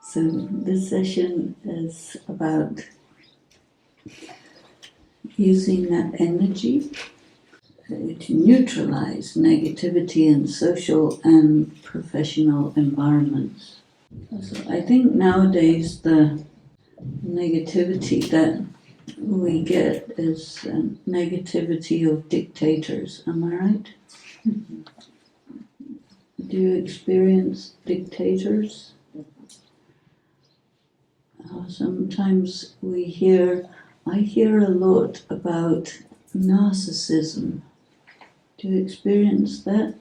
So this session is about using that energy to neutralize negativity in social and professional environments. So I think nowadays the negativity that we get is negativity of dictators. Am I right? Do you experience dictators? Sometimes I hear a lot about narcissism. Do you experience that?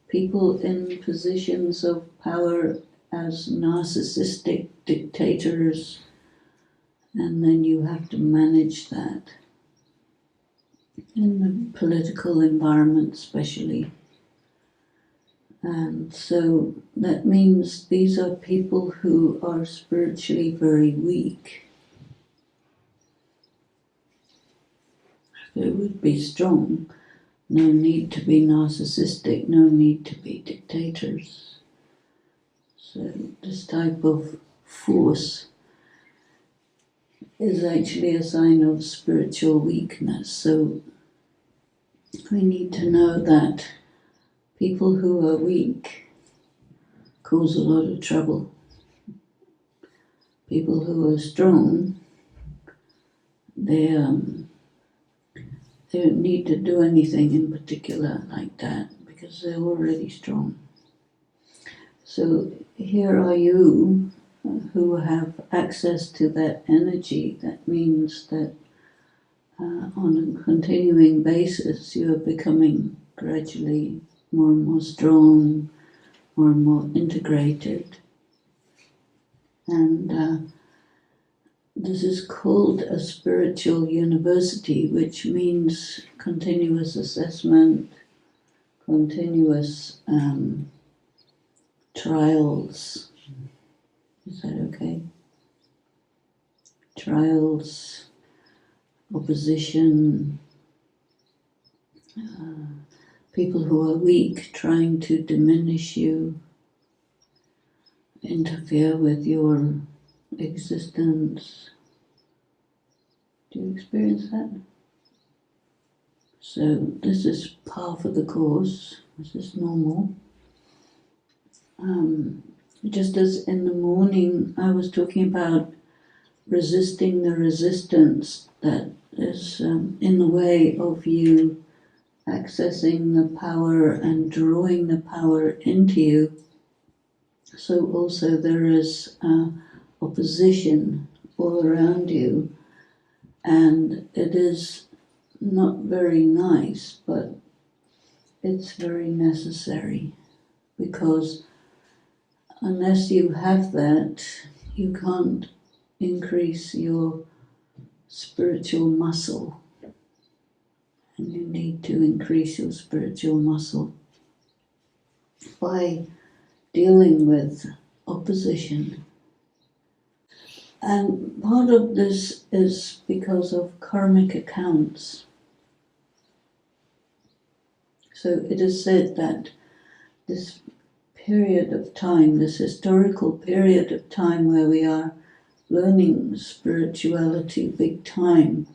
People in positions of power as narcissistic dictators, and then you have to manage that in the political environment especially. And so that means these are people who are spiritually very weak. They would be strong. No need to be narcissistic, no need to be dictators. So this type of force is actually a sign of spiritual weakness. So we need to know that people who are weak cause a lot of trouble. People who are strong, they don't need to do anything in particular like that because they're already strong. So here are you who have access to that energy. That means that on a continuing basis you are becoming gradually more and more strong, more and more integrated. And this is called a spiritual university, which means continuous assessment, continuous trials. Is that okay? Trials, opposition, people who are weak trying to diminish you, interfere with your existence. Do you experience that? So this is par for the course. This is normal. Just as in the morning I was talking about resisting the resistance that is in the way of you accessing the power and drawing the power into you. So also there is opposition all around you, and it is not very nice, but it's very necessary, because unless you have that, you can't increase your spiritual muscle, and you need to increase your spiritual muscle by dealing with opposition. And part of this is because of karmic accounts. So it is said that this period of time, this historical period of time where we are learning spirituality big time,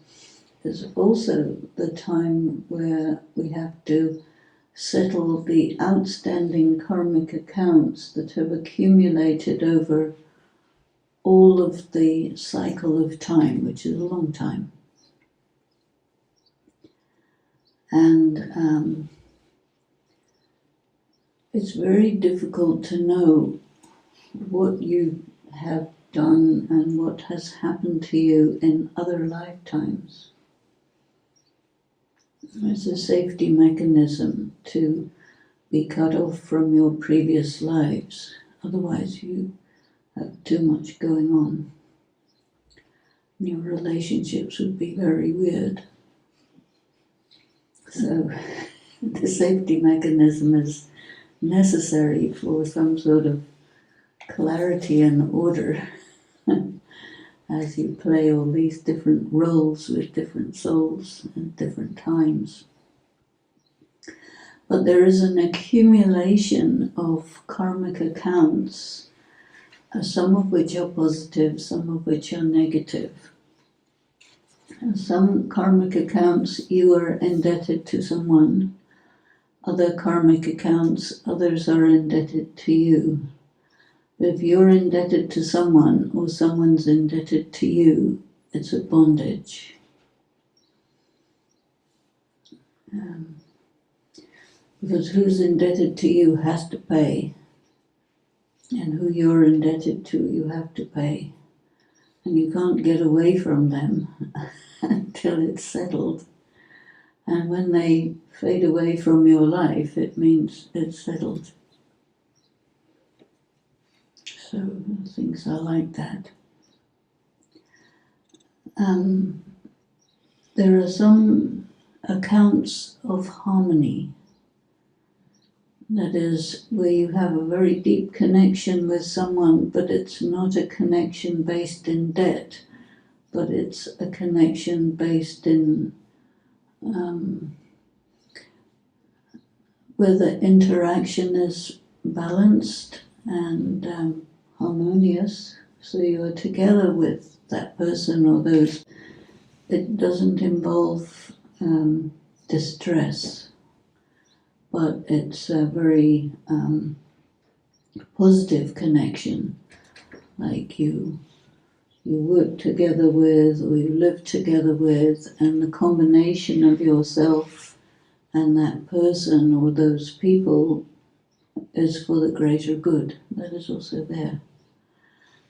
is also the time where we have to settle the outstanding karmic accounts that have accumulated over all of the cycle of time, which is a long time. And it's very difficult to know what you have done and what has happened to you in other lifetimes. It's a safety mechanism to be cut off from your previous lives. Otherwise you have too much going on. Your relationships would be very weird. So the safety mechanism is necessary for some sort of clarity and order as you play all these different roles with different souls at different times. But there is an accumulation of karmic accounts some of which are positive, some of which are negative. And some karmic accounts you are indebted to someone, other karmic accounts others are indebted to you. If you're indebted to someone or someone's indebted to you, it's a bondage. Because who's indebted to you has to pay, and who you're indebted to you have to pay, and you can't get away from them until it's settled. And when they fade away from your life, it means it's settled. So things are like that. There are some accounts of harmony. That is, where you have a very deep connection with someone, but it's not a connection based in debt, but it's a connection based in where the interaction is balanced and harmonious, so you're together with that person or those. It doesn't involve distress, but it's a very positive connection, like you work together with or you live together with, and the combination of yourself and that person or those people is for the greater good. That is also there.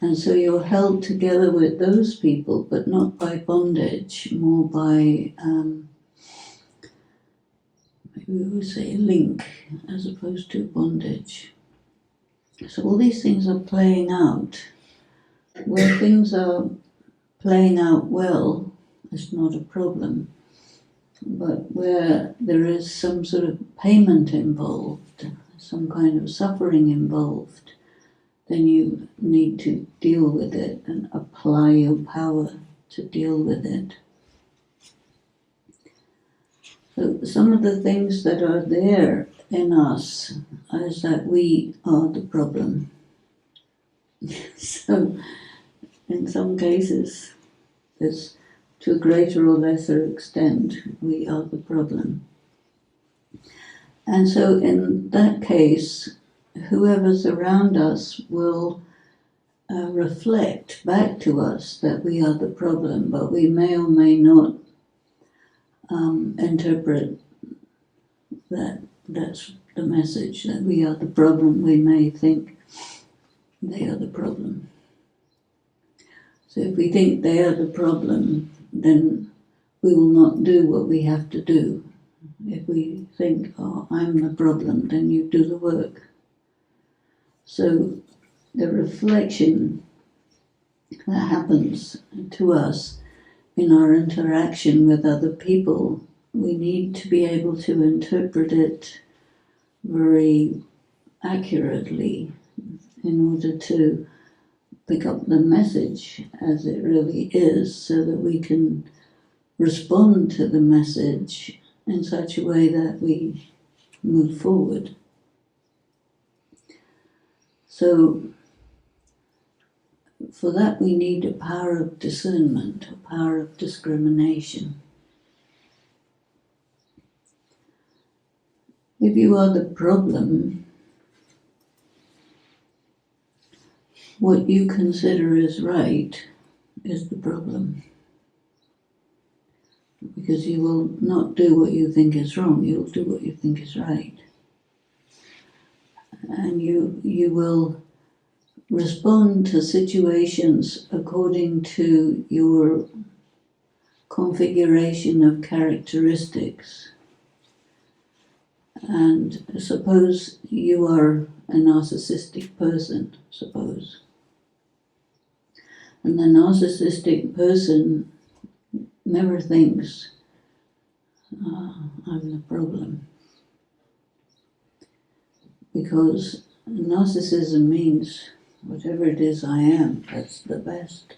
And so you're held together with those people, but not by bondage, more by, maybe we would say link, as opposed to bondage. So all these things are playing out. Where things are playing out well, it's not a problem. But where there is some sort of payment involved, some kind of suffering involved, then you need to deal with it and apply your power to deal with it. So some of the things that are there in us is that we are the problem. So in some cases, it's to a greater or lesser extent, we are the problem. And so in that case, whoever's around us will reflect back to us that we are the problem, but we may or may not interpret that that's the message, that we are the problem. We may think they are the problem. So if we think they are the problem, then we will not do what we have to do. If we think, oh, I'm the problem, then you do the work. So the reflection that happens to us in our interaction with other people, we need to be able to interpret it very accurately in order to pick up the message as it really is, so that we can respond to the message in such a way that we move forward. So for that we need a power of discernment, a power of discrimination. If you are the problem, what you consider is right is the problem. Because you will not do what you think is wrong, you'll do what you think is right. And you will respond to situations according to your configuration of characteristics. And suppose you are a narcissistic person, suppose. And the narcissistic person never thinks, I'm the problem. Because narcissism means whatever it is I am, that's the best.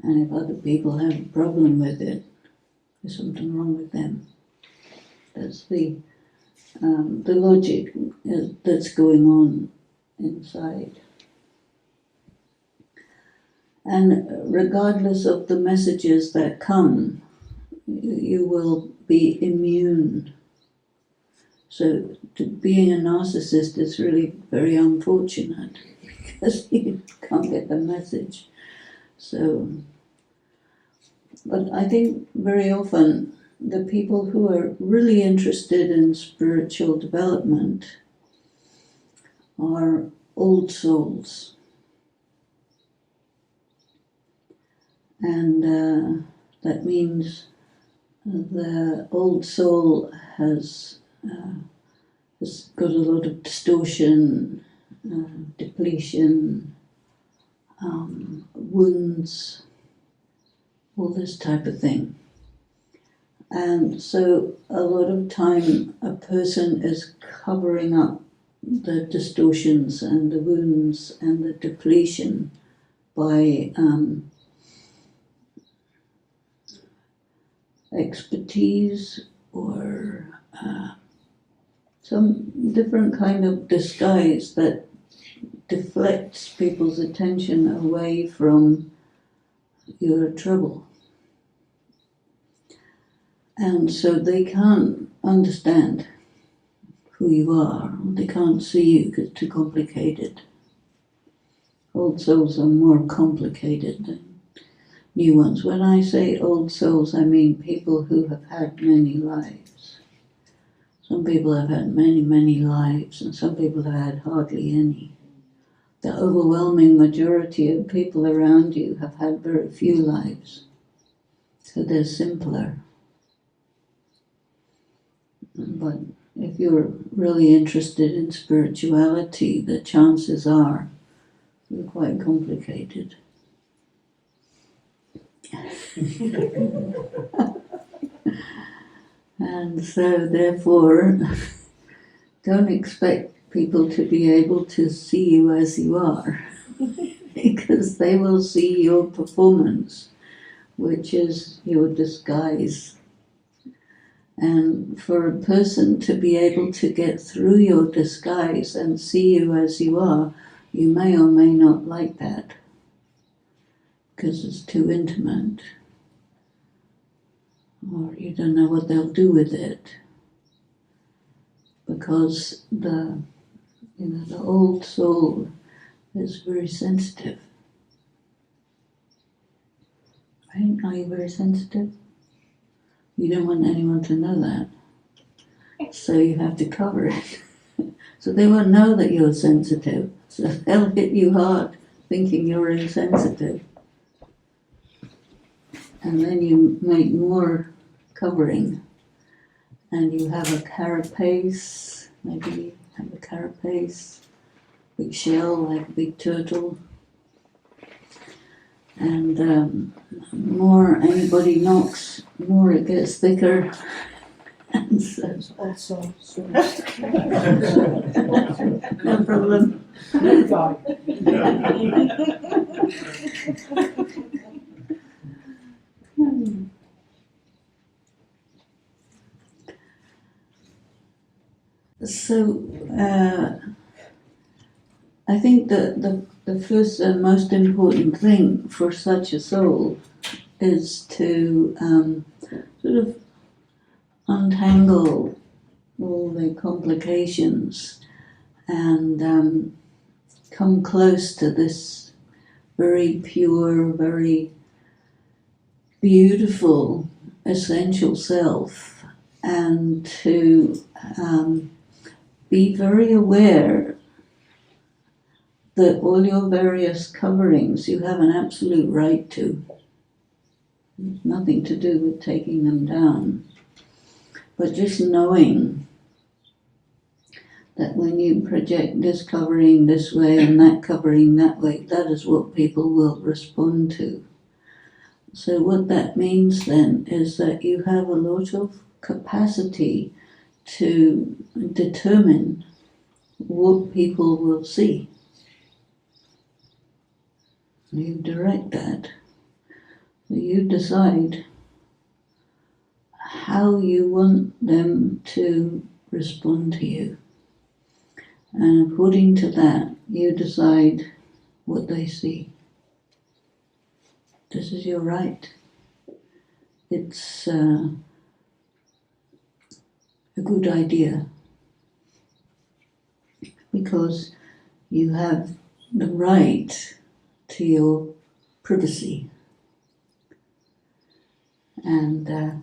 And if other people have a problem with it, there's something wrong with them. That's the logic that's going on inside. And regardless of the messages that come, you will be immune. So being a narcissist is really very unfortunate because you can't get the message. So, but I think very often the people who are really interested in spiritual development are old souls. And that means the old soul has got a lot of distortion, depletion, wounds, all this type of thing. And so a lot of time a person is covering up the distortions and the wounds and the depletion by expertise or some different kind of disguise that deflects people's attention away from your trouble. And so they can't understand who you are. They can't see you because it's too complicated. Old souls are more complicated than new ones. When I say old souls, I mean people who have had many lives. Some people have had many, many lives, and some people have had hardly any. The overwhelming majority of people around you have had very few lives, so they're simpler. But if you're really interested in spirituality, the chances are they're quite complicated. And so therefore, don't expect people to be able to see you as you are, because they will see your performance, which is your disguise. And for a person to be able to get through your disguise and see you as you are, you may or may not like that, because it's too intimate, or you don't know what they'll do with it, because the old soul is very sensitive. Right? Are you very sensitive? You don't want anyone to know that, so you have to cover it. So they won't know that you're sensitive, so they'll hit you hard thinking you're insensitive. And then you make more covering, and you have a carapace, maybe you have a carapace, big shell like a big turtle. And more anybody knocks, more it gets thicker. And so, Also, no problem. So I think that the first and most important thing for such a soul is to sort of untangle all the complications and come close to this very pure, very beautiful, essential self, and to be very aware that all your various coverings you have an absolute right to. There's nothing to do with taking them down. But just knowing that when you project this covering this way and that covering that way, that is what people will respond to. So what that means then is that you have a lot of capacity to determine what people will see. You direct that. So you decide how you want them to respond to you. And according to that, you decide what they see. This is your right. It's a good idea because you have the right to your privacy. And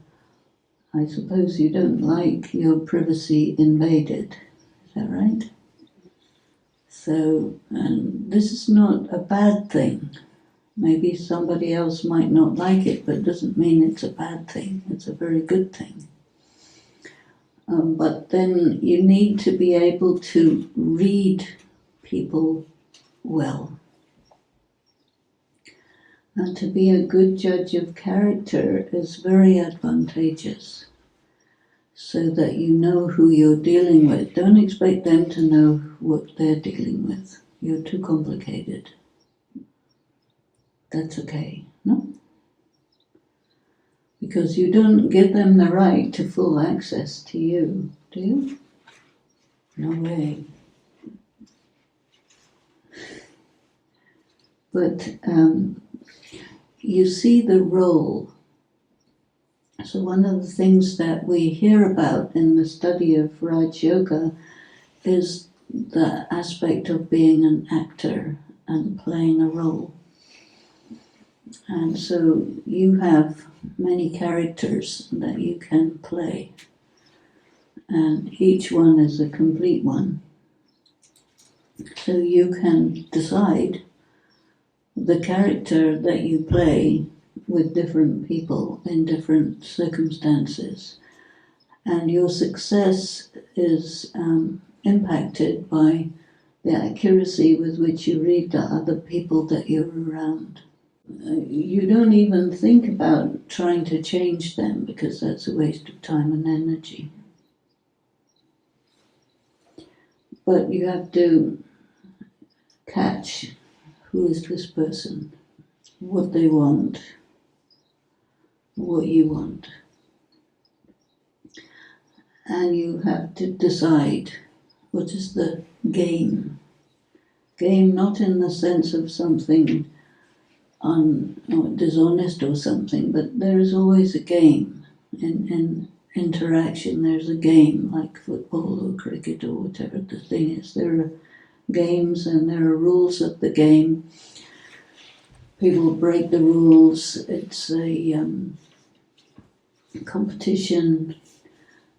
I suppose you don't like your privacy invaded. Is that right? So, and this is not a bad thing. Maybe somebody else might not like it, but it doesn't mean it's a bad thing. It's a very good thing. But then you need to be able to read people well. And to be a good judge of character is very advantageous, so that you know who you're dealing with. Don't expect them to know what they're dealing with. You're too complicated. That's okay, no? Because you don't give them the right to full access to you, do you? No way. But you see the role. So one of the things that we hear about in the study of Raj Yoga is the aspect of being an actor and playing a role. And so you have many characters that you can play, and each one is a complete one. So you can decide the character that you play with different people in different circumstances, and your success is impacted by the accuracy with which you read the other people that you're around. You don't even think about trying to change them, because that's a waste of time and energy. But you have to catch who is this person, what they want, what you want. And you have to decide what is the game. Game not in the sense of something dishonest or something, but there is always a game. In interaction, there's a game, like football or cricket or whatever the thing is. There are games and there are rules of the game. People break the rules. It's a competition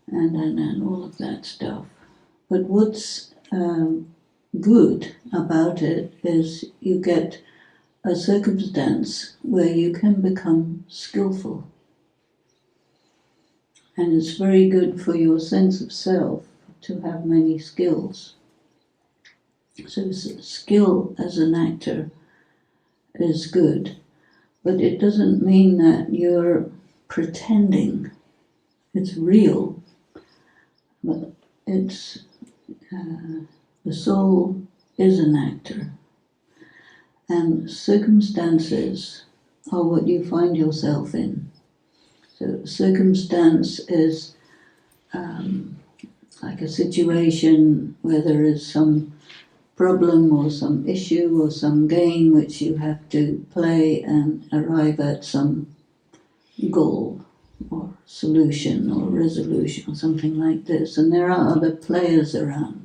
and all of that stuff. But what's good about it is you get a circumstance where you can become skillful. And it's very good for your sense of self to have many skills. So skill as an actor is good, but it doesn't mean that you're pretending. It's real, but it's the soul is an actor. And circumstances are what you find yourself in. So circumstance is like a situation where there is some problem or some issue or some game which you have to play and arrive at some goal or solution or resolution or something like this. And there are other players around.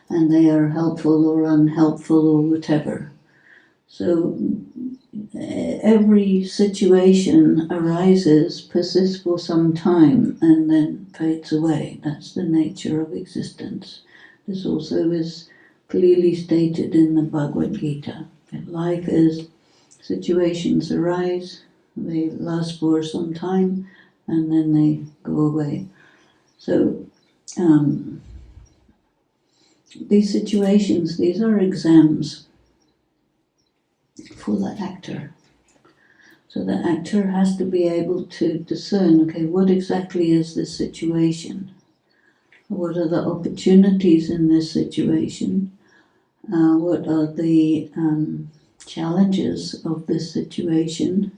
And they are helpful or unhelpful or whatever. So every situation arises, persists for some time, and then fades away. That's the nature of existence. This also is clearly stated in the Bhagavad Gita. That life is situations arise, they last for some time, and then they go away. So these situations, these are exams for the actor. So the actor has to be able to discern, okay, what exactly is this situation? What are the opportunities in this situation? What are the challenges of this situation?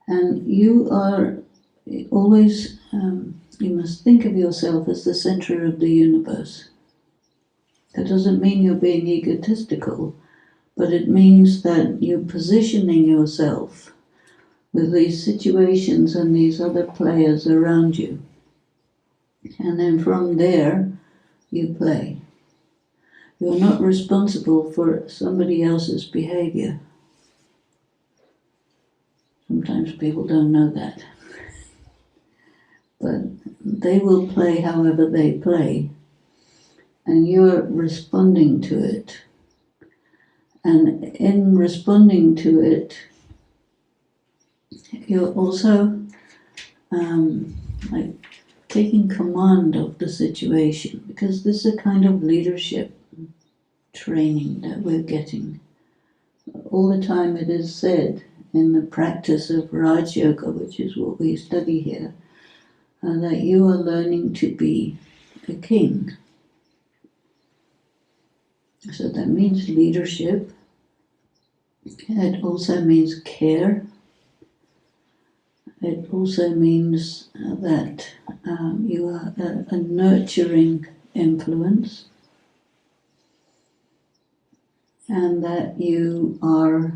And you are always, you must think of yourself as the center of the universe. That doesn't mean you're being egotistical, but it means that you're positioning yourself with these situations and these other players around you. And then from there, you play. You're not responsible for somebody else's behavior. Sometimes people don't know that. But they will play however they play. And you're responding to it. And in responding to it, you're also like taking command of the situation, because this is a kind of leadership training that we're getting. All the time it is said in the practice of Raj Yoga, which is what we study here, that you are learning to be a king. So that means leadership. It also means care. It also means that you are a nurturing influence, and that you are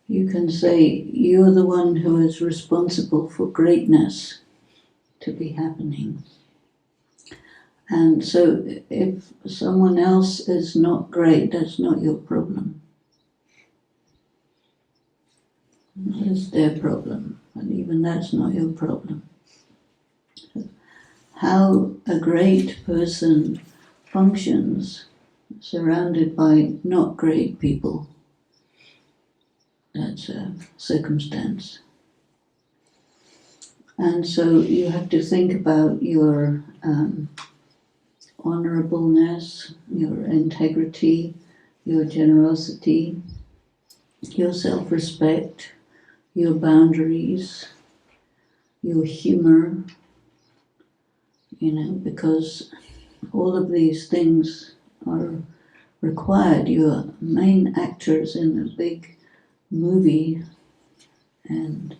you can say you're the one who is responsible for greatness to be happening. And so if someone else is not great, that's not your problem. It's their problem, and even that's not your problem. How a great person functions surrounded by not great people, that's a circumstance. And so you have to think about your honorableness, your integrity, your generosity, your self-respect, your boundaries, your humor, because all of these things are required. You're main actors in a big movie, and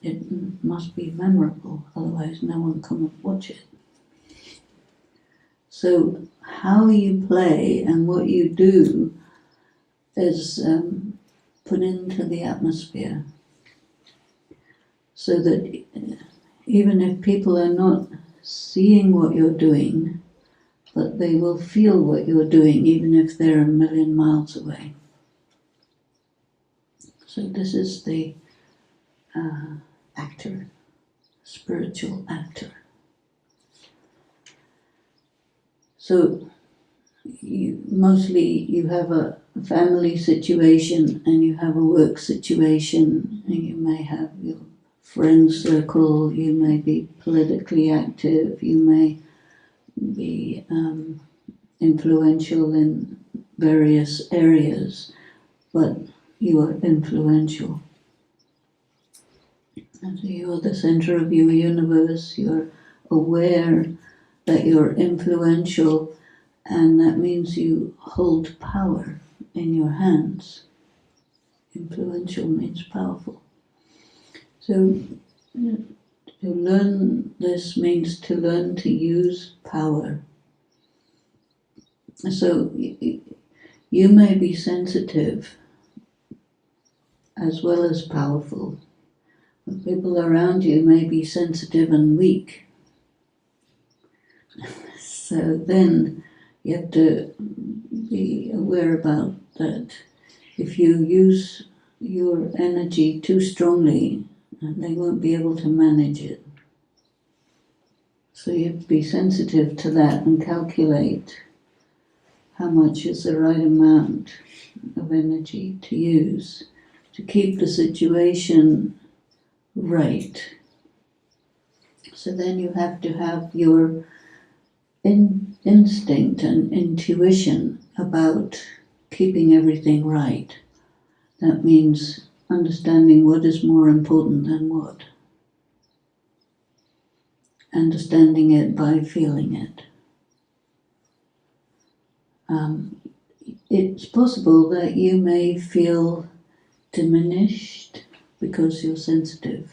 it must be memorable, otherwise no one can watch it. So how you play and what you do is put into the atmosphere, so that even if people are not seeing what you're doing, but they will feel what you're doing even if they're a million miles away. So this is the actor, spiritual actor. So mostly you have a family situation and you have a work situation, and you may have your friend circle, you may be politically active, you may be influential in various areas, but you are influential. And so you're the center of your universe, you're aware that you're influential, and that means you hold power in your hands. Influential means powerful. So to learn this means to learn to use power. So you may be sensitive as well as powerful, but people around you may be sensitive and weak. So then you have to be aware about that. If you use your energy too strongly, they won't be able to manage it. So you have to be sensitive to that and calculate how much is the right amount of energy to use to keep the situation right. So then you have to have your instinct and intuition about keeping everything right. That means understanding what is more important than what. Understanding it by feeling it. It's possible that you may feel diminished because you're sensitive,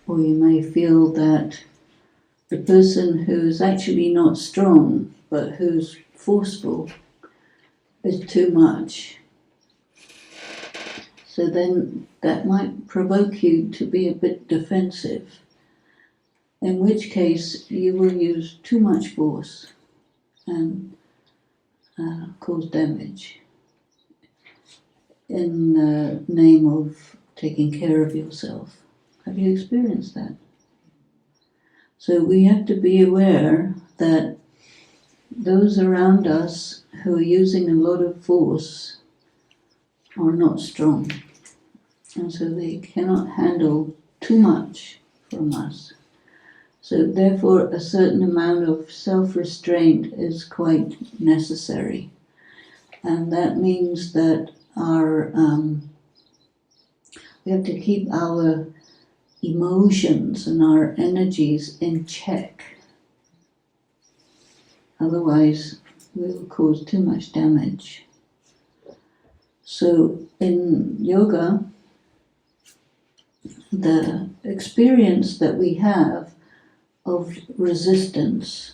or you may feel that the person who's actually not strong but who's forceful is too much. So then that might provoke you to be a bit defensive, in which case you will use too much force and cause damage in the name of taking care of yourself. Have you experienced that? So we have to be aware that those around us who are using a lot of force are not strong, and so they cannot handle too much from us. So therefore a certain amount of self-restraint is quite necessary, and that means that we have to keep our emotions and our energies in check. Otherwise, we will cause too much damage. So in yoga, the experience that we have of resistance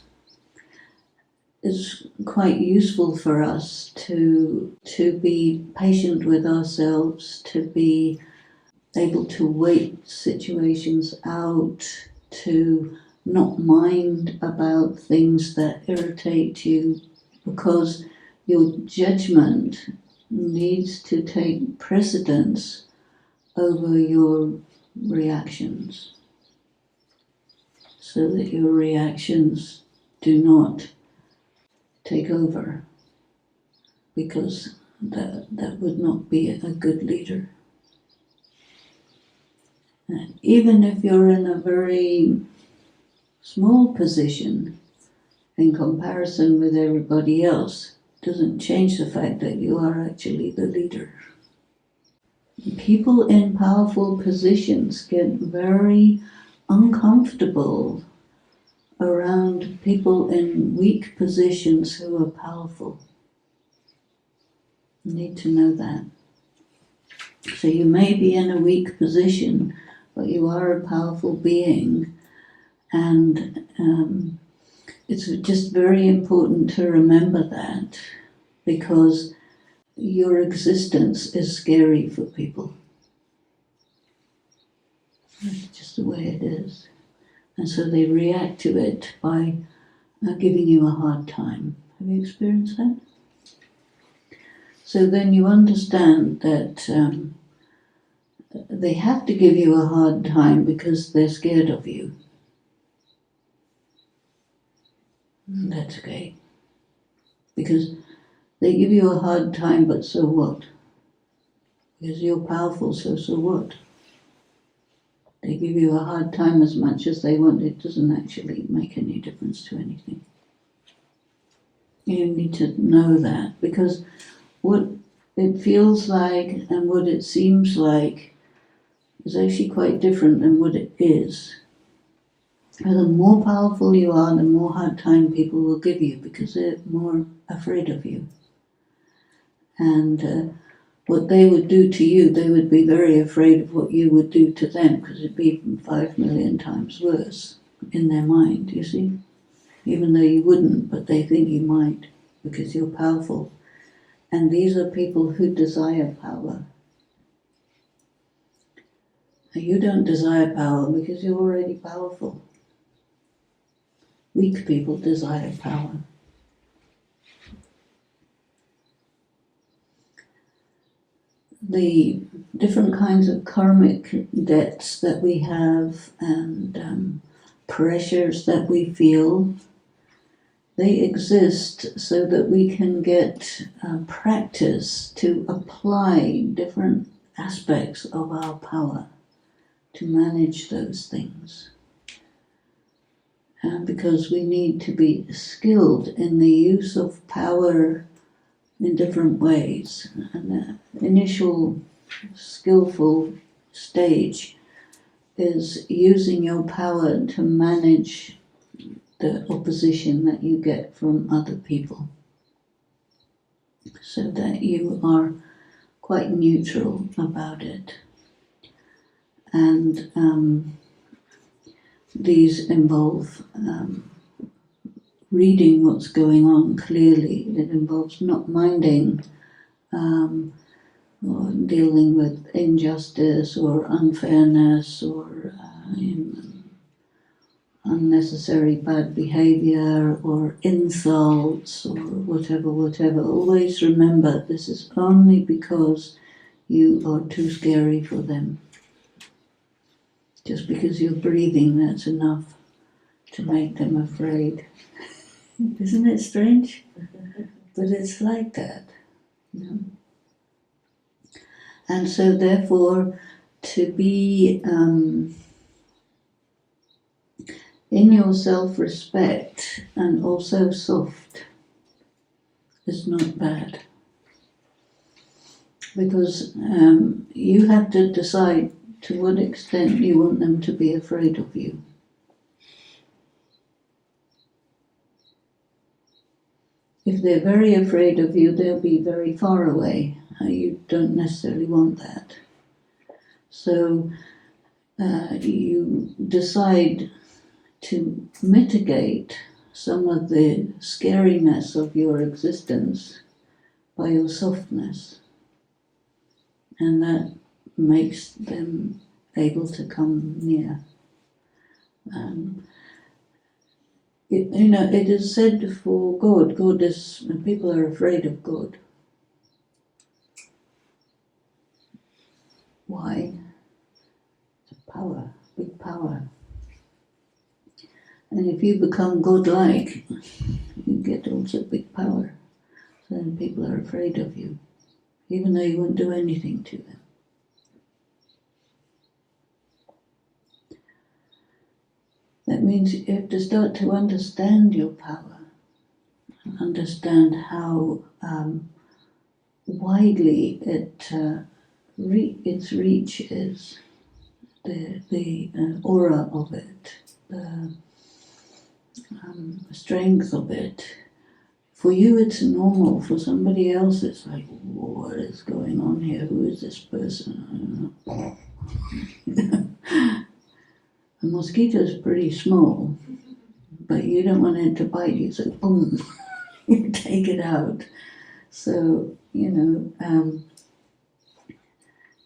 is quite useful for us to be patient with ourselves, to be able to wait situations out, to not mind about things that irritate you, because your judgment needs to take precedence over your reactions, so that your reactions do not take over, because that would not be a good leader. And even if you're in a very small position in comparison with everybody else, doesn't change the fact that you are actually the leader. People in powerful positions get very uncomfortable around people in weak positions who are powerful. You need to know that. So you may be in a weak position, but you are a powerful being, and it's just very important to remember that, because your existence is scary for people. That's just the way it is. And so they react to it by giving you a hard time. Have you experienced that? So then you understand that they have to give you a hard time because they're scared of you. That's okay. Because they give you a hard time, but so what? Because you're powerful, so what? They give you a hard time as much as they want. It doesn't actually make any difference to anything. You need to know that, because what it feels like and what it seems like is actually quite different than what it is. And the more powerful you are, the more hard time people will give you, because they're more afraid of you. And what they would do to you, they would be very afraid of what you would do to them, because it'd be 5 million times worse in their mind, you see? Even though you wouldn't, but they think you might, because you're powerful. And these are people who desire power. And you don't desire power because you're already powerful. Weak people desire power. The different kinds of karmic debts that we have and pressures that we feel, they exist so that we can get practice to apply different aspects of our power to manage those things. Because we need to be skilled in the use of power in different ways. And the initial skillful stage is using your power to manage the opposition that you get from other people, so that you are quite neutral about it. And these involve reading what's going on clearly. It involves not minding or dealing with injustice or unfairness or unnecessary bad behavior or insults or whatever. Always remember this is only because you are too scary for them. Just because you're breathing, that's enough to make them afraid. Isn't it strange? But it's like that. You know? And so therefore, to be in your self-respect and also soft is not bad. Because you have to decide to what extent you want them to be afraid of you. If they're very afraid of you, they'll be very far away. You don't necessarily want that. So you decide to mitigate some of the scariness of your existence by your softness. And that makes them able to come near. It is said for God, people are afraid of God. Why? It's a power, big power. And if you become godlike, you get also big power. So then people are afraid of you, even though you won't do anything to them. That means you have to start to understand your power, and understand how widely its reach is, the aura of it, the strength of it. For you it's normal, for somebody else it's like, what is going on here? Who is this person? A mosquito is pretty small, but you don't want it to bite you, so boom, you take it out. So,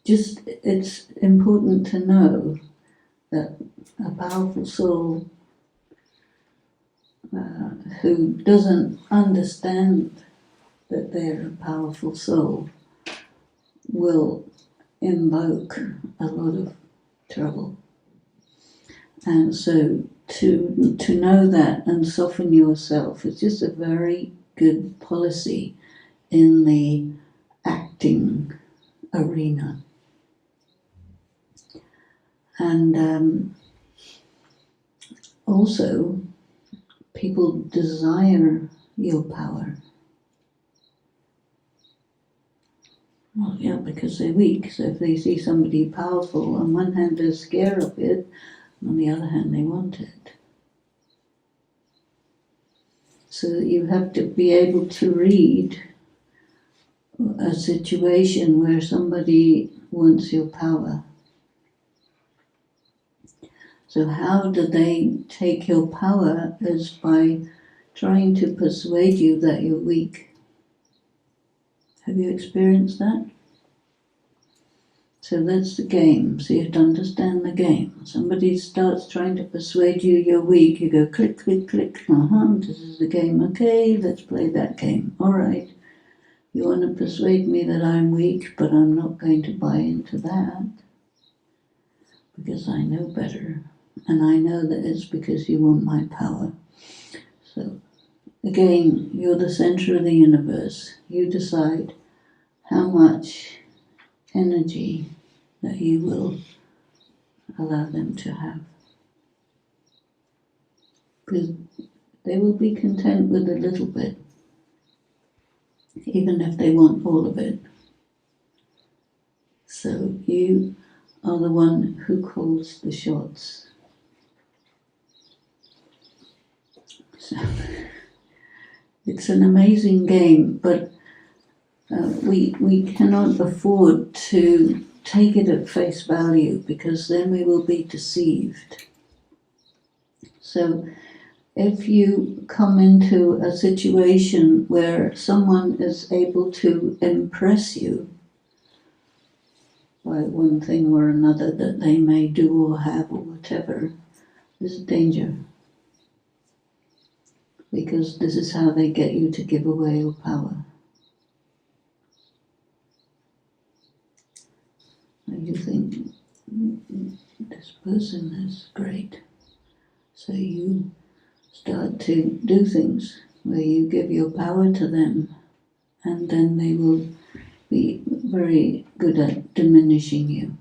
just it's important to know that a powerful soul who doesn't understand that they're a powerful soul will invoke a lot of trouble. And so to know that and soften yourself is just a very good policy in the acting arena. And also, people desire your power. Well, yeah, because they're weak. So if they see somebody powerful, on one hand they're scared of it, on the other hand they want it. So you have to be able to read a situation where somebody wants your power. So how do they take your power is by trying to persuade you that you're weak. Have you experienced that? So that's the game. So you have to understand the game. Somebody starts trying to persuade you you're weak. You go click, click, click. This is the game. Okay, let's play that game. All right. You want to persuade me that I'm weak, but I'm not going to buy into that because I know better. And I know that it's because you want my power. So again, you're the center of the universe. You decide how much energy that you will allow them to have. Because they will be content with a little bit, even if they want all of it. So you are the one who calls the shots. So it's an amazing game, but we cannot afford to take it at face value because then we will be deceived. So if you come into a situation where someone is able to impress you by one thing or another that they may do or have or whatever, there's danger. Because this is how they get you to give away your power. And you think, this person is great. So you start to do things where you give your power to them, and then they will be very good at diminishing you.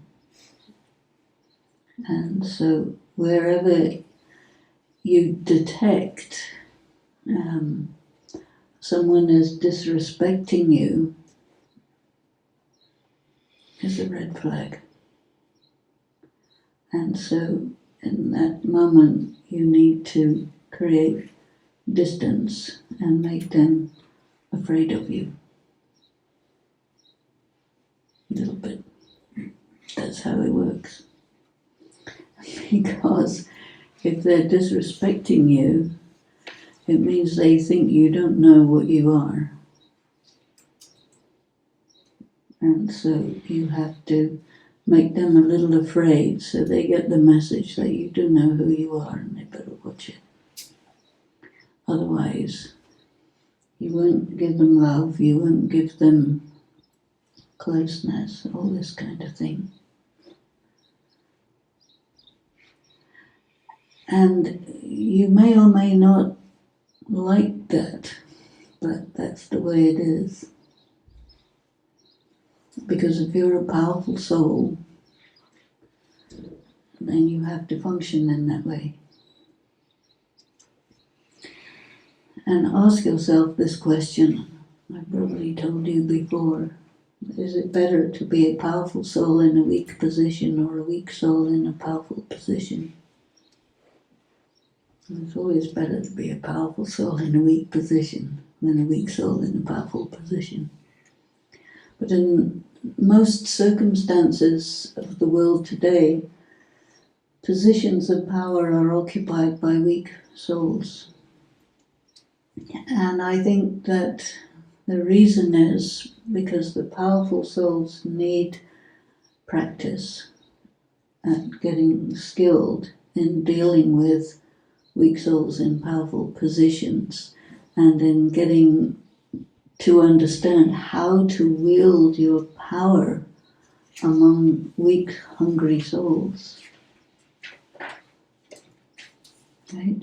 And so wherever you detect someone is disrespecting you, is a red flag. And so in that moment you need to create distance and make them afraid of you. A little bit. That's how it works. Because if they're disrespecting you, it means they think you don't know what you are. And so you have to make them a little afraid so they get the message that you do know who you are and they better watch it. Otherwise, you won't give them love, you won't give them closeness, all this kind of thing. And you may or may not like that, but that's the way it is. Because if you're a powerful soul, then you have to function in that way. And ask yourself this question. I probably told you before. Is it better to be a powerful soul in a weak position or a weak soul in a powerful position? It's always better to be a powerful soul in a weak position than a weak soul in a powerful position. But in most circumstances of the world today, positions of power are occupied by weak souls. And I think that the reason is because the powerful souls need practice at getting skilled in dealing with weak souls in powerful positions and in getting to understand how to wield your power among weak, hungry souls. Right?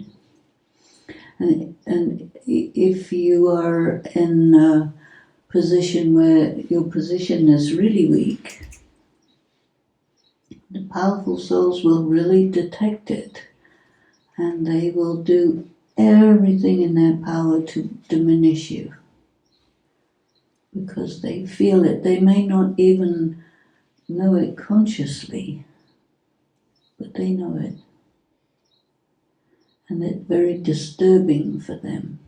And if you are in a position where your position is really weak, the powerful souls will really detect it, and they will do everything in their power to diminish you. Because they feel it. They may not even know it consciously, but they know it. And it's very disturbing for them.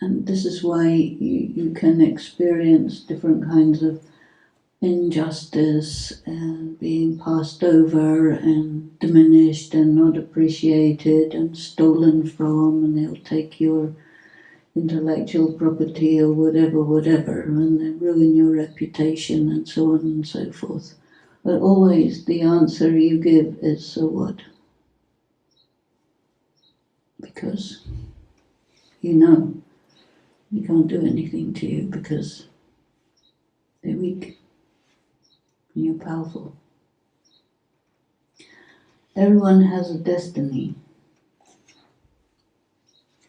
And this is why you can experience different kinds of injustice and being passed over and diminished and not appreciated and stolen from, and they'll take your intellectual property or whatever, and they ruin your reputation and so on and so forth. But always the answer you give is, so what? Because you know you can't do anything to you because they're weak and you're powerful. Everyone has a destiny.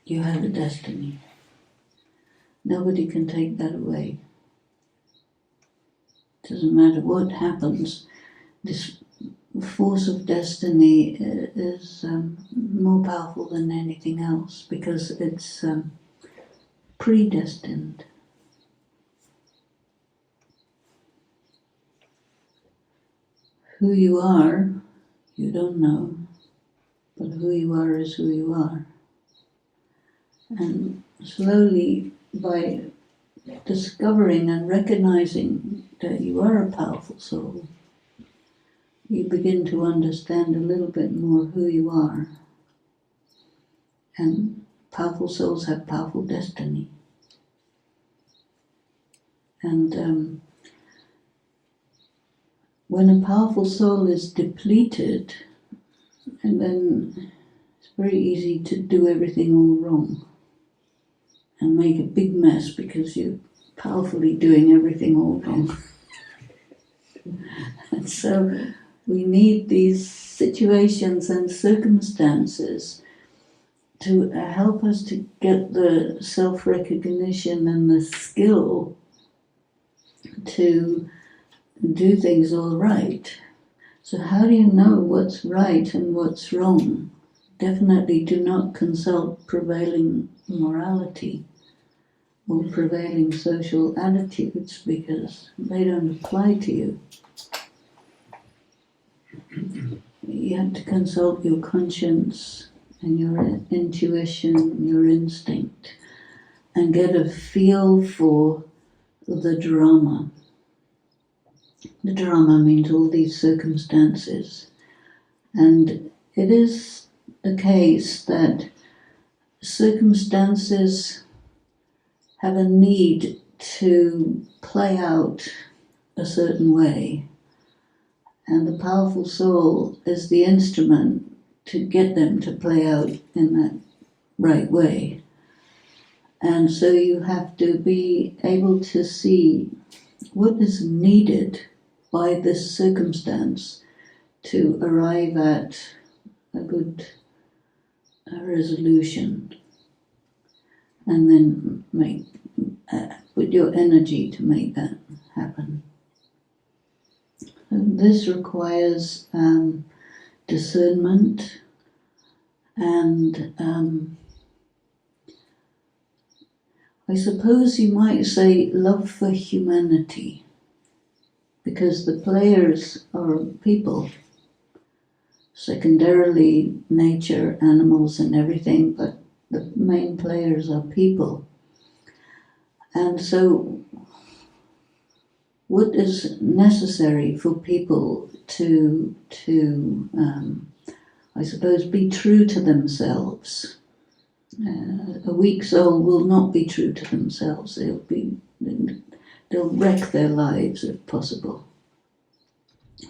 You have a destiny. Nobody can take that away. It doesn't matter what happens. This force of destiny is more powerful than anything else because it's predestined. Who you are, you don't know, but who you are is who you are. And slowly, by discovering and recognizing that you are a powerful soul, you begin to understand a little bit more who you are And powerful souls have powerful destiny. And when a powerful soul is depleted, and then it's very easy to do everything all wrong and make a big mess because you're powerfully doing everything all wrong. And so we need these situations and circumstances to help us to get the self-recognition and the skill to do things all right. So how do you know what's right and what's wrong? Definitely do not consult prevailing morality or prevailing social attitudes, because they don't apply to you. You have to consult your conscience and your intuition, your instinct, and get a feel for the drama. The drama means all these circumstances. And it is the case that circumstances have a need to play out a certain way. And the powerful soul is the instrument to get them to play out in that right way. And so you have to be able to see what is needed by this circumstance to arrive at a good resolution, and then put your energy to make that happen. And this requires discernment and I suppose you might say love for humanity, because the players are people, secondarily nature, animals and everything, but the main players are people. And so what is necessary for people to I suppose, be true to themselves? A weak soul will not be true to themselves. They'll wreck their lives if possible.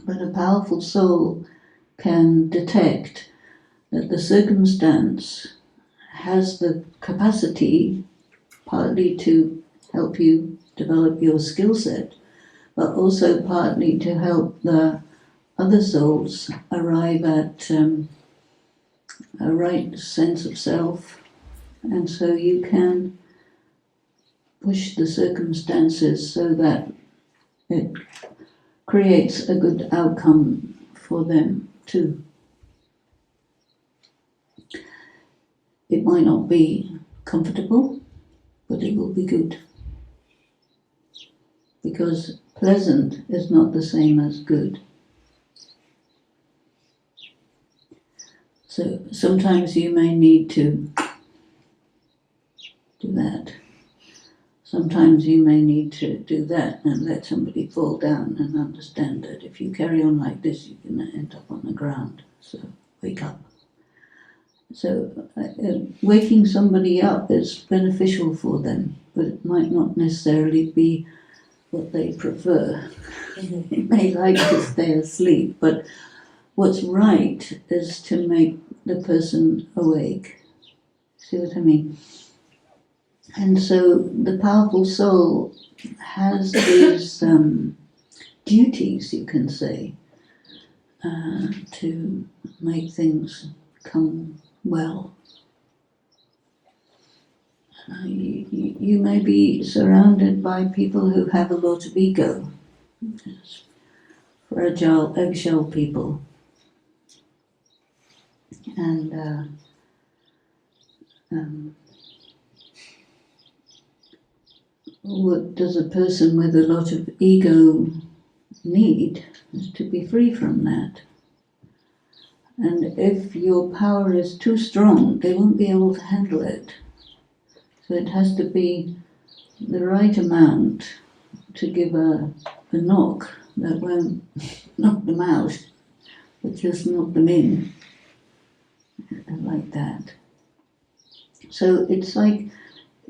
But a powerful soul can detect that the circumstance has the capacity partly to help you develop your skill set, but also partly to help the other souls arrive at a right sense of self. And so you can push the circumstances so that it creates a good outcome for them too. It might not be comfortable, but it will be good. Because pleasant is not the same as good. So sometimes you may need to do that. Sometimes you may need to do that and let somebody fall down and understand that if you carry on like this, you're going to end up on the ground. So wake up. So waking somebody up is beneficial for them, but it might not necessarily be what they prefer. They may like to stay asleep, but what's right is to make the person awake. See what I mean? And so the powerful soul has these duties, you can say, to make things come well. You may be surrounded by people who have a lot of ego, fragile eggshell people. And what does a person with a lot of ego need is to be free from that. And if your power is too strong, they won't be able to handle it. So it has to be the right amount to give a knock that won't knock them out, but just knock them in, like that. So it's like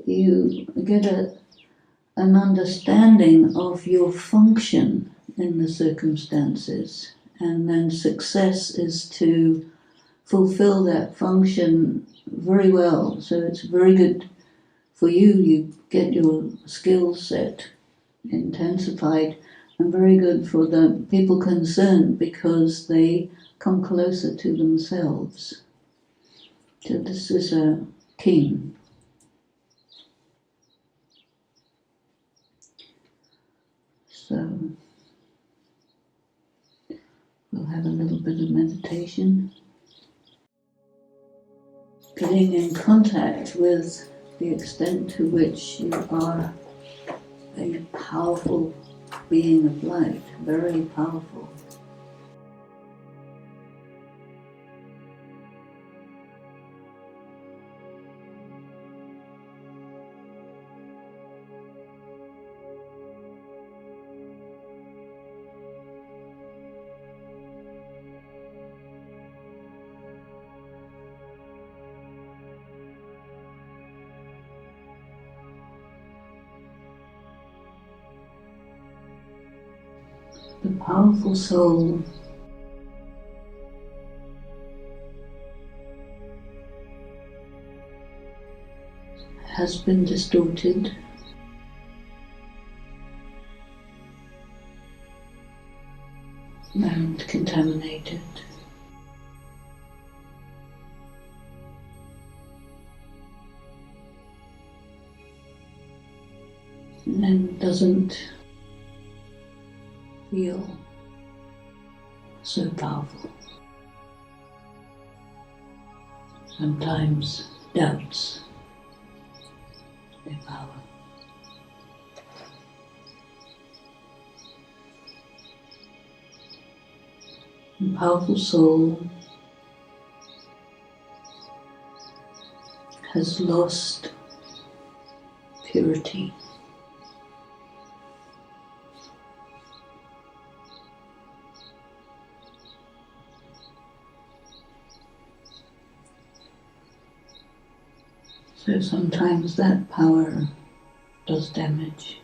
you get an understanding of your function in the circumstances, and then success is to fulfill that function very well. So it's very good for you. You get your skill set intensified, and very good for the people concerned because they come closer to themselves. So this is a team. So we'll have a little bit of meditation. Getting in contact with the extent to which you are a powerful being of light, very powerful. The powerful soul has been distorted and contaminated. And doesn't feel so powerful. Sometimes doubts their power. The powerful soul has lost purity. So sometimes that power does damage.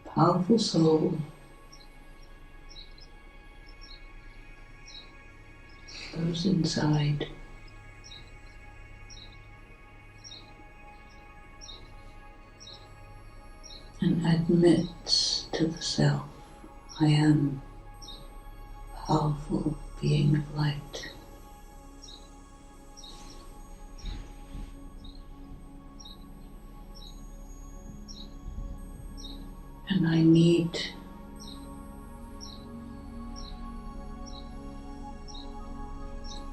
Powerful soul goes inside and admits to the self, I am a powerful being of light. And I need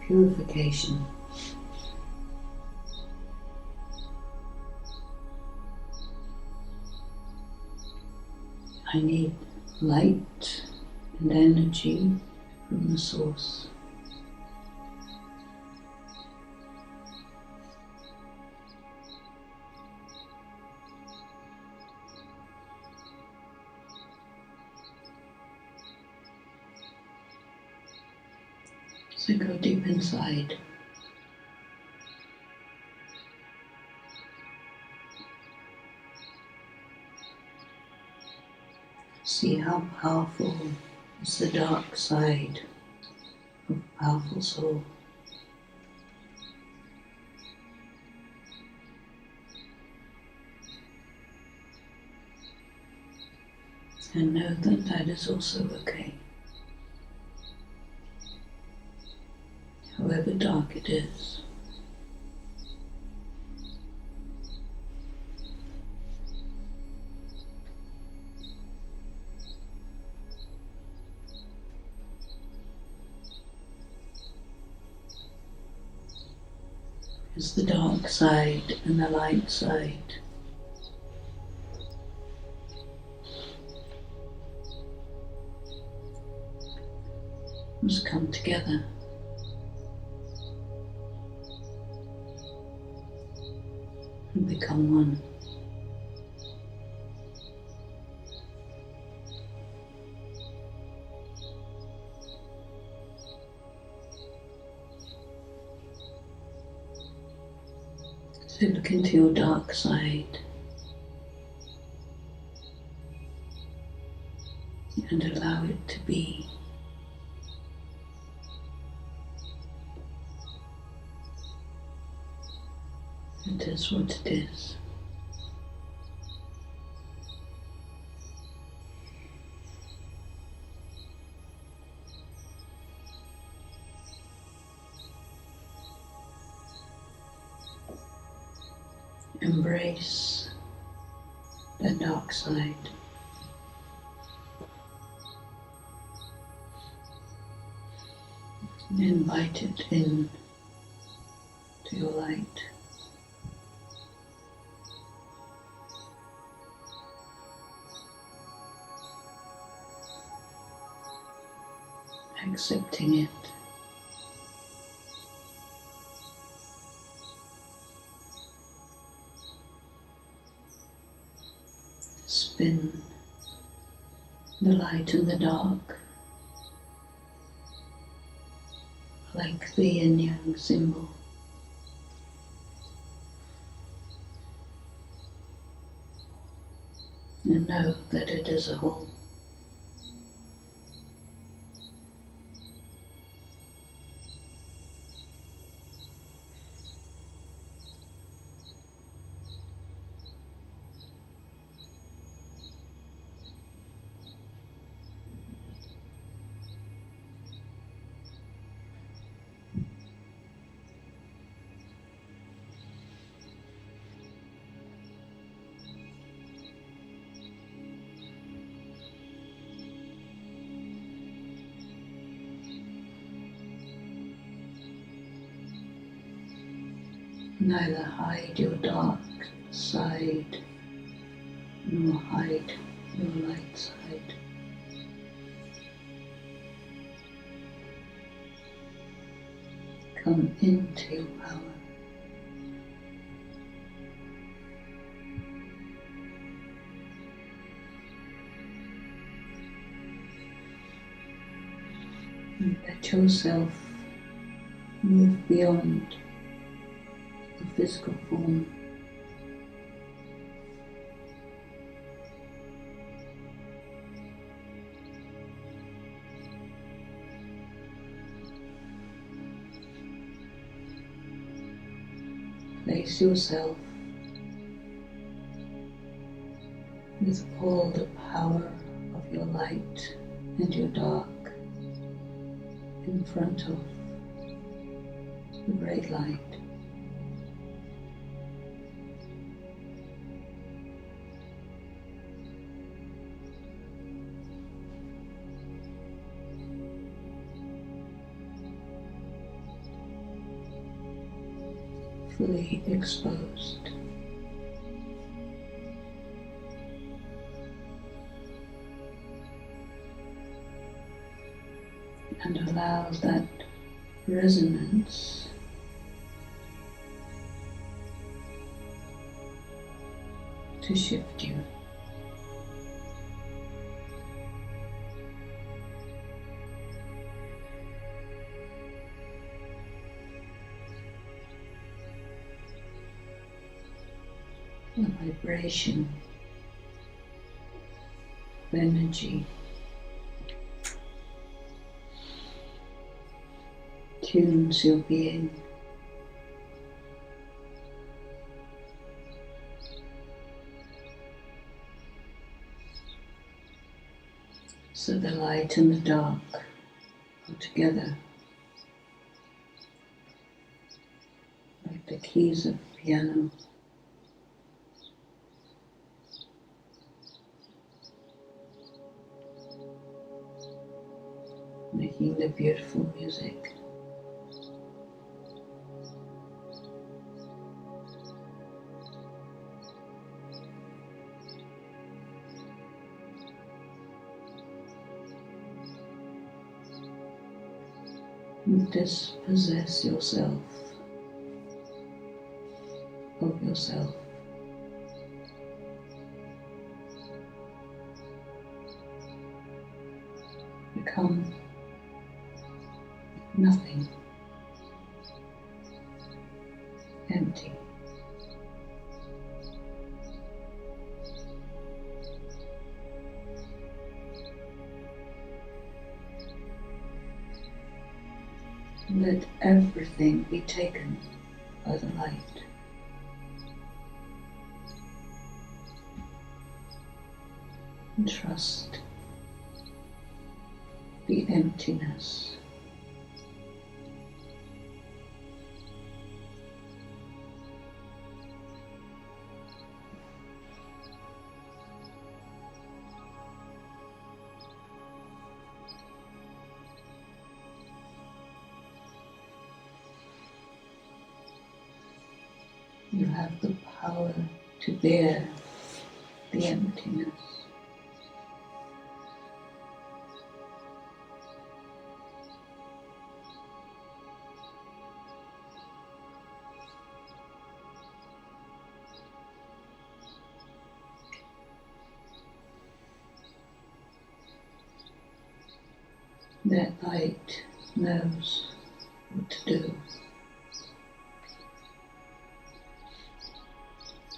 purification. I need light and energy from the source. So go deep inside. See how powerful is the dark side of a powerful soul. And know that that is also okay. However dark it is. Is the dark side and the light side. Must come together. And become one. Look into your dark side and allow it to be. It is what it is. Embrace the dark side. Invite it in to your light. Accepting it. Spin the light and the dark like the yin yang symbol. And know that it is a whole. Neither hide your dark side, nor hide your light side. Come into your power. And let yourself move beyond the physical form. Place yourself with all the power of your light and your dark in front of the great light. Fully exposed. And allow that resonance to shift you. The vibration of energy tunes your being. So the light and the dark are together like the keys of a piano. Making the beautiful music. Dispossess yourself of yourself. Become nothing, empty. Let everything be taken by the light. And trust the emptiness. You have the power to bear the emptiness. That light knows what to do.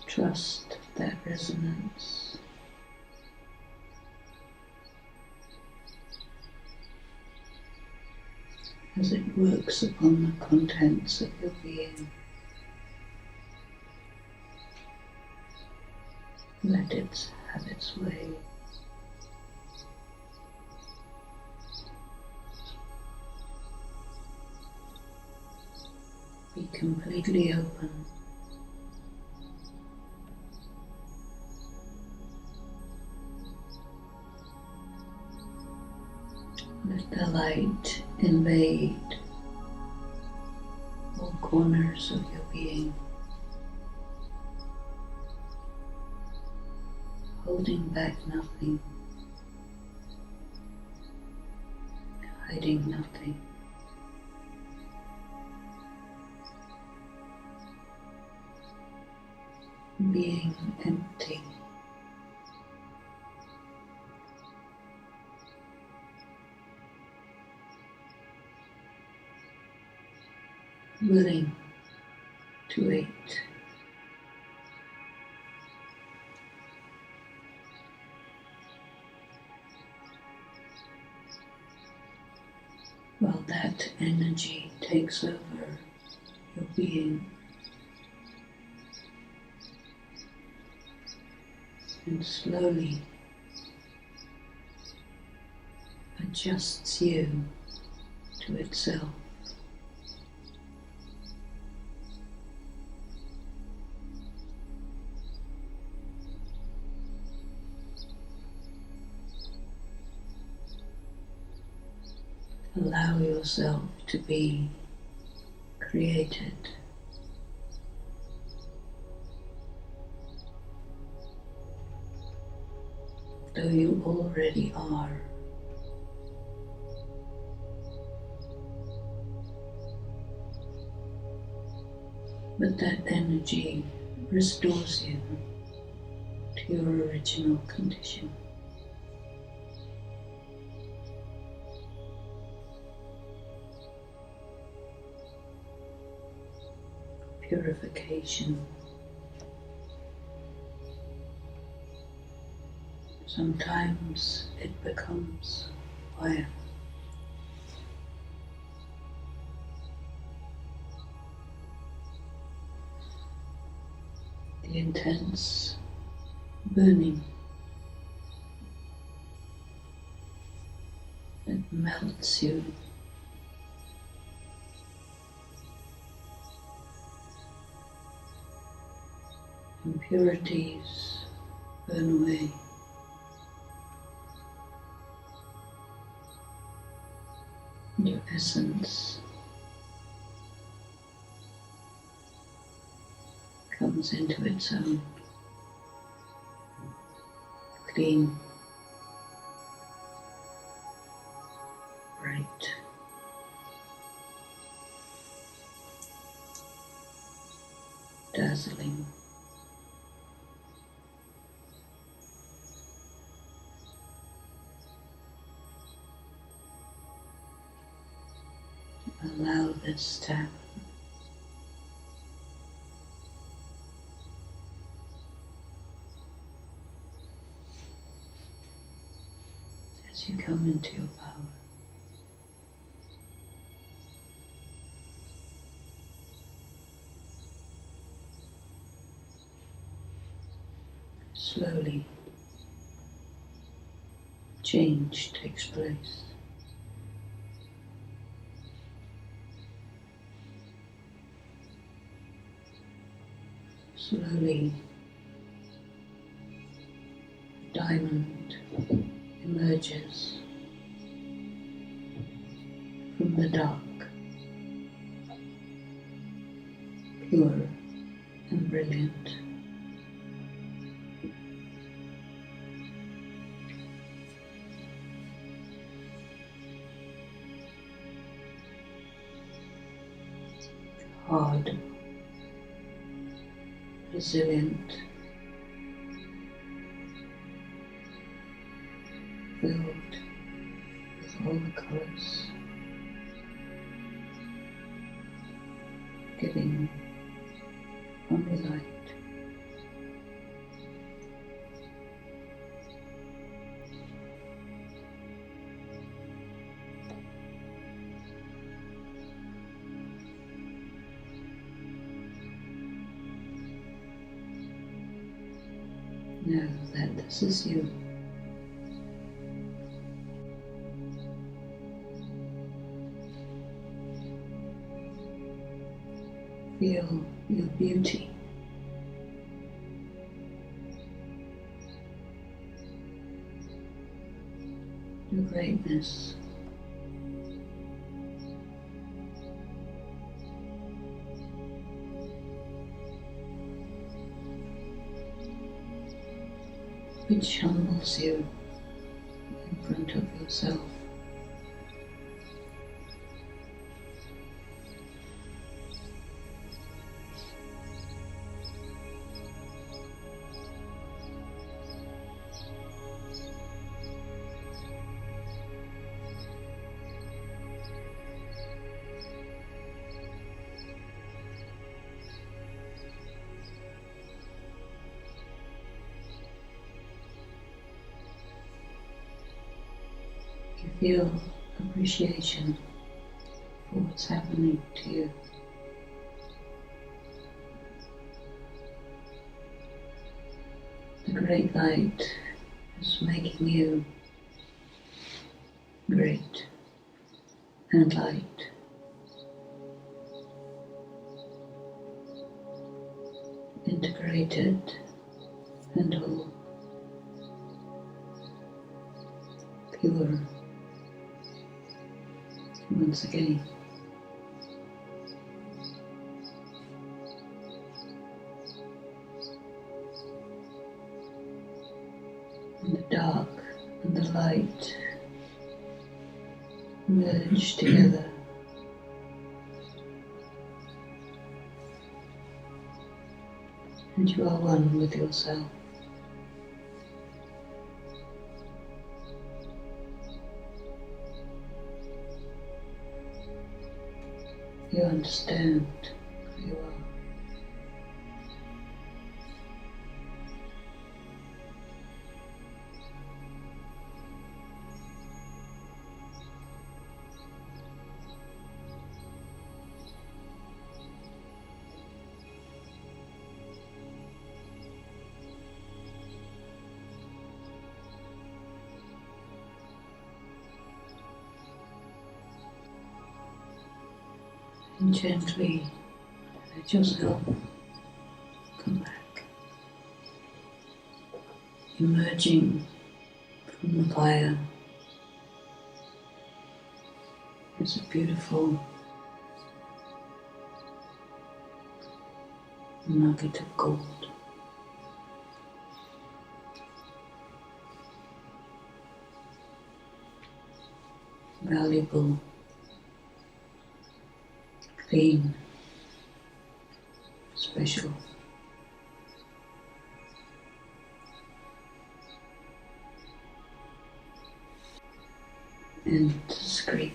Trust that resonance. As it works upon the contents of your being. Let it have its way. Be completely open. Let the light invade all corners of your being, holding back nothing, hiding nothing. Being empty. Willing to wait. While that energy takes over your being and slowly adjusts you to itself. Allow yourself to be created. Though you already are. But that energy restores you to your original condition. Purification. Sometimes it becomes fire. The intense burning that melts you. Impurities burn away. Your essence comes into its own, clean, bright. Dazzling. Allow this to happen. As you come into your power. slowly change takes place. Slowly, a diamond emerges from the dark, pure and brilliant. Hard, resilient, filled with all the colors, giving only light. Know that this is you. Feel your beauty. Your greatness. Which humbles you in front of yourself. You feel appreciation for what's happening to you. The great light is making you great and light. Integrated and whole. Pure. Once again. And the dark and the light merge together. And you are one with yourself. You understand who you are. And gently let yourself come back, emerging from the fire is a beautiful nugget of gold. Valuable, clean, special. And discreet.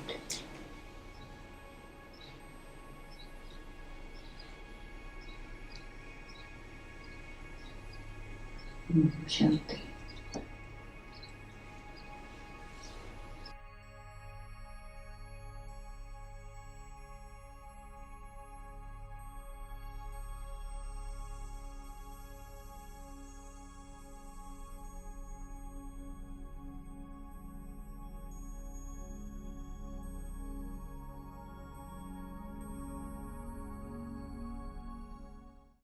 Shanti.